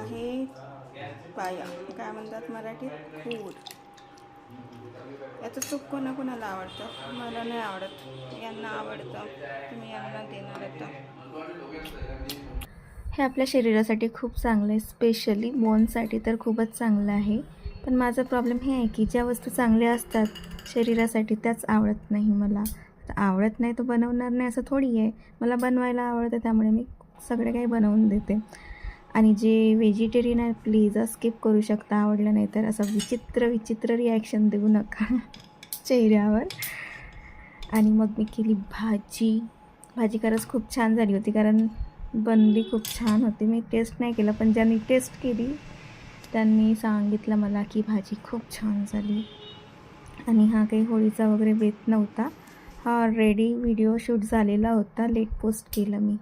आहे पाया, काय म्हणतात मराठीत, खूर. याचं सूप कोणाकोणाला आवडतं, मला नाही आवडत, यांना आवडतं, तुम्ही यांना देणार आता. हे आपल्या शरीरासाठी खूप चांगलं आहे, स्पेशली बोनसाठी तर खूपच चांगलं आहे. पण माझा प्रॉब्लेम हे आहे की ज्या वस्तू चांगल्या असतात शरीरासाठी त्याच आवडत नाही मला. आता आवडत नाही तर बनवणार नाही असं थोडी आहे, मला बनवायला आवडतं त्यामुळे मी सगळे काही बनवून देते. आणि जे व्हेजिटेरियन आहे प्लीज स्किप करू शकता, आवडलं नाही तर. असं विचित्र विचित्र रिॲक्शन देऊ नका चेहऱ्यावर. आणि मग मी केली भाजी खरंच खूप छान झाली होती, कारण बनली खूप छान होती. मी टेस्ट नाही केलं, पण ज्यांनी टेस्ट केली त्यांनी सांगितलं मला की भाजी खूप छान झाली. आणि हा काही होळीचा वगैरे बेत नव्हता, हा ऑलरेडी व्हिडिओ शूट झालेला होता, लेट पोस्ट केलं मी.